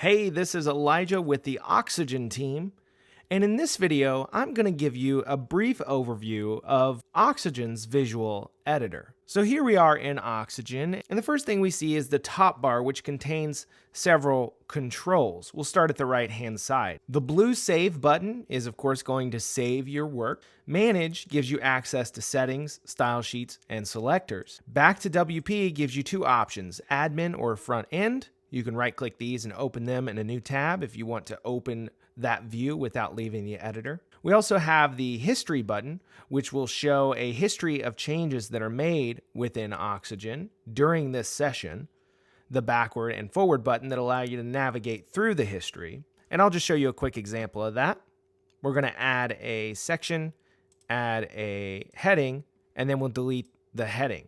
Hey, this is Elijah with the Oxygen team, and in this video, I'm going to give you a brief overview of Oxygen's visual editor. So here we are in Oxygen, and the first thing we see is the top bar, which contains several controls. We'll start at the right-hand side. The blue Save button is, of course, going to save your work. Manage gives you access to settings, style sheets, and selectors. Back to WP gives you two options, Admin or Front End. You can right-click these and open them in a new tab if you want to open that view without leaving the editor. We also have the History button, which will show a history of changes that are made within Oxygen during this session. The backward and forward button that allow you to navigate through the history. And I'll just show you a quick example of that. We're going to add a section, add a heading, and then we'll delete the heading.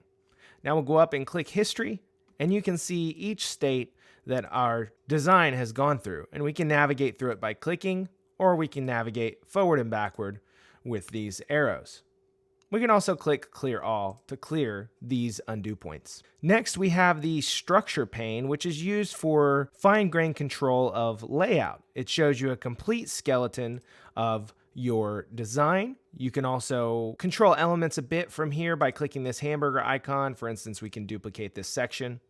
Now we'll go up and click History, and you can see each state that our design has gone through, and we can navigate through it by clicking, or we can navigate forward and backward with these arrows. We can also click Clear All to clear these undo points. Next, we have the Structure pane, which is used for fine-grained control of layout. It shows you a complete skeleton of your design. You can also control elements a bit from here by clicking this hamburger icon. For instance, we can duplicate this section.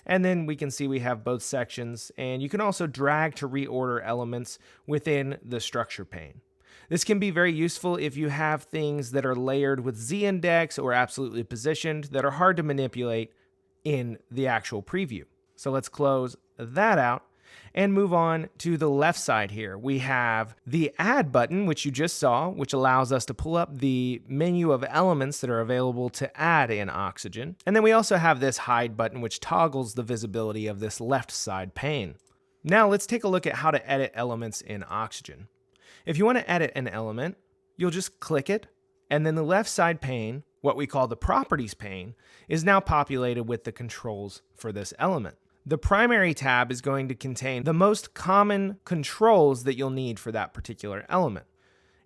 And then we can see we have both sections, and you can also drag to reorder elements within the Structure pane. This can be very useful if you have things that are layered with Z-index or absolutely positioned that are hard to manipulate in the actual preview. So let's close that out and move on to the left side here. We have the Add button, which you just saw, which allows us to pull up the menu of elements that are available to add in Oxygen. And then we also have this Hide button, which toggles the visibility of this left side pane. Now let's take a look at how to edit elements in Oxygen. If you want to edit an element, you'll just click it, and then the left side pane, what we call the Properties pane, is now populated with the controls for this element. The primary tab is going to contain the most common controls that you'll need for that particular element.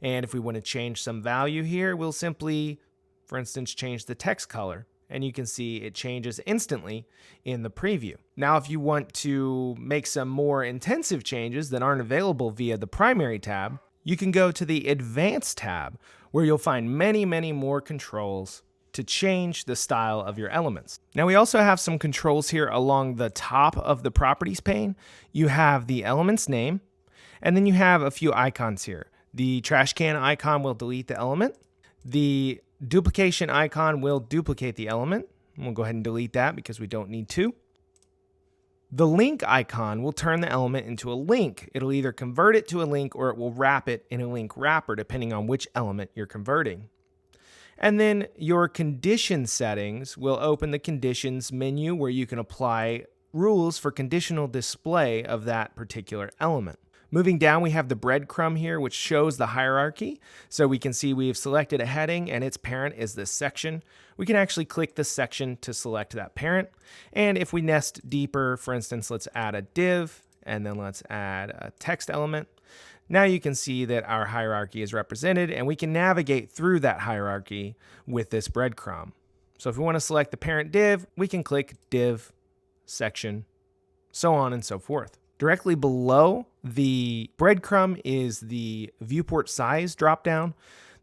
And if we want to change some value here, we'll simply, for instance, change the text color. And you can see it changes instantly in the preview. Now, if you want to make some more intensive changes that aren't available via the primary tab, you can go to the Advanced tab, where you'll find many more controls to change the style of your elements. Now we also have some controls here along the top of the Properties pane. You have the element's name, and then you have a few icons here. The trash can icon will delete the element. The duplication icon will duplicate the element. We'll go ahead and delete that because we don't need to. The link icon will turn the element into a link. It'll either convert it to a link or it will wrap it in a link wrapper depending on which element you're converting. And then your condition settings will open the conditions menu where you can apply rules for conditional display of that particular element. Moving down, we have the breadcrumb here, which shows the hierarchy. So we can see we've selected a heading and its parent is this section. We can actually click this section to select that parent. And if we nest deeper, for instance, let's add a div and then let's add a text element. Now you can see that our hierarchy is represented, and we can navigate through that hierarchy with this breadcrumb. So if we want to select the parent div, we can click div, section, so on and so forth. Directly below the breadcrumb is the Viewport Size dropdown.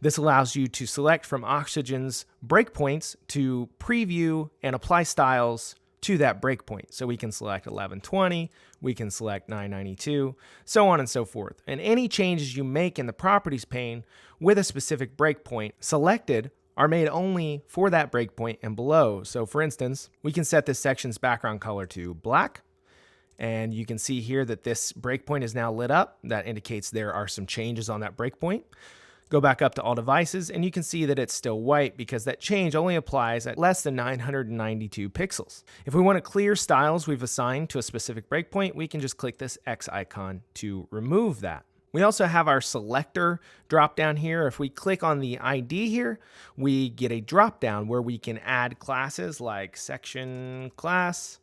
This allows you to select from Oxygen's breakpoints to preview and apply styles to that breakpoint. So we can select 1120, we can select 992, so on and so forth. And any changes you make in the Properties pane with a specific breakpoint selected are made only for that breakpoint and below. So for instance, we can set this section's background color to black. And you can see here that this breakpoint is now lit up. That indicates there are some changes on that breakpoint. Go back up to all devices and you can see that it's still white because that change only applies at less than 992 pixels. If we want to clear styles we've assigned to a specific breakpoint, we can just click this X icon to remove that. We also have our selector drop down here. If we click on the ID here, we get a drop down where we can add classes like section class,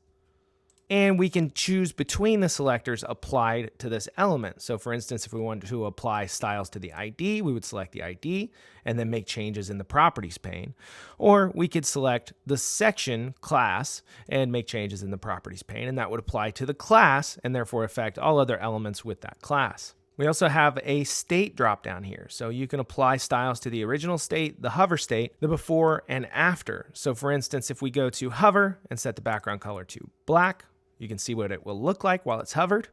And we can choose between the selectors applied to this element. So for instance, if we wanted to apply styles to the ID, we would select the ID and then make changes in the properties pane. Or we could select the section class and make changes in the properties pane, and that would apply to the class and therefore affect all other elements with that class. We also have a state drop down here. So you can apply styles to the original state, the hover state, the before and after. So for instance, if we go to hover and set the background color to black, you can see what it will look like while it's hovered.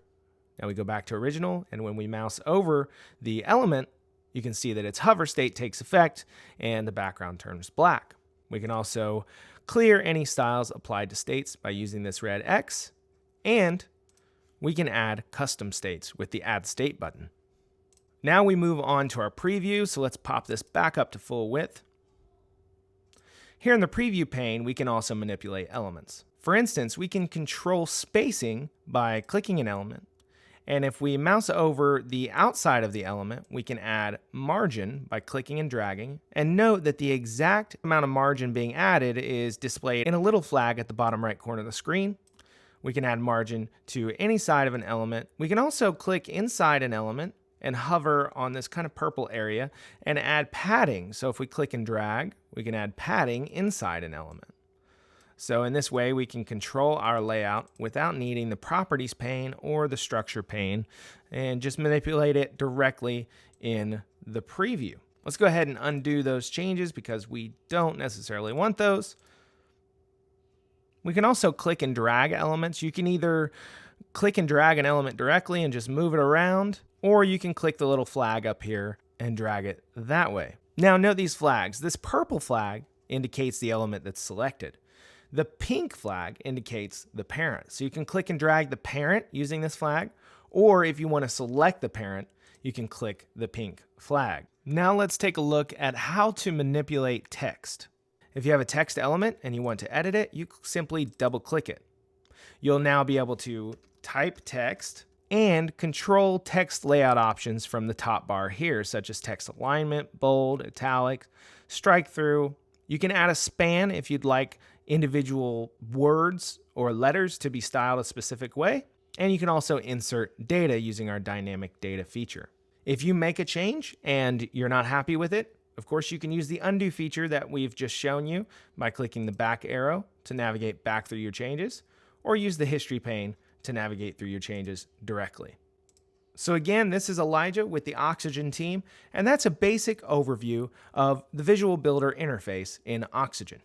Now we go back to original, and when we mouse over the element, you can see that its hover state takes effect and the background turns black. We can also clear any styles applied to states by using this red X, and we can add custom states with the Add State button. Now we move on to our preview, so let's pop this back up to full width. Here in the preview pane, we can also manipulate elements. For instance, we can control spacing by clicking an element, and if we mouse over the outside of the element, we can add margin by clicking and dragging. And note that the exact amount of margin being added is displayed in a little flag at the bottom right corner of the screen. We can add margin to any side of an element. We can also click inside an element and hover on this kind of purple area and add padding. So if we click and drag, we can add padding inside an element. So in this way, we can control our layout without needing the properties pane or the structure pane, and just manipulate it directly in the preview. Let's go ahead and undo those changes because we don't necessarily want those. We can also click and drag elements. You can either click and drag an element directly and just move it around, or you can click the little flag up here and drag it that way. Now note these flags. This purple flag indicates the element that's selected. The pink flag indicates the parent. So you can click and drag the parent using this flag, or if you want to select the parent, you can click the pink flag. Now let's take a look at how to manipulate text. If you have a text element and you want to edit it, you simply double click it. You'll now be able to type text and control text layout options from the top bar here, such as text alignment, bold, italic, strike through. You can add a span if you'd like individual words or letters to be styled a specific way. And you can also insert data using our dynamic data feature. If you make a change and you're not happy with it, of course, you can use the undo feature that we've just shown you by clicking the back arrow to navigate back through your changes, or use the history pane to navigate through your changes directly. So again, this is Elijah with the Oxygen team, and that's a basic overview of the Visual Builder interface in Oxygen.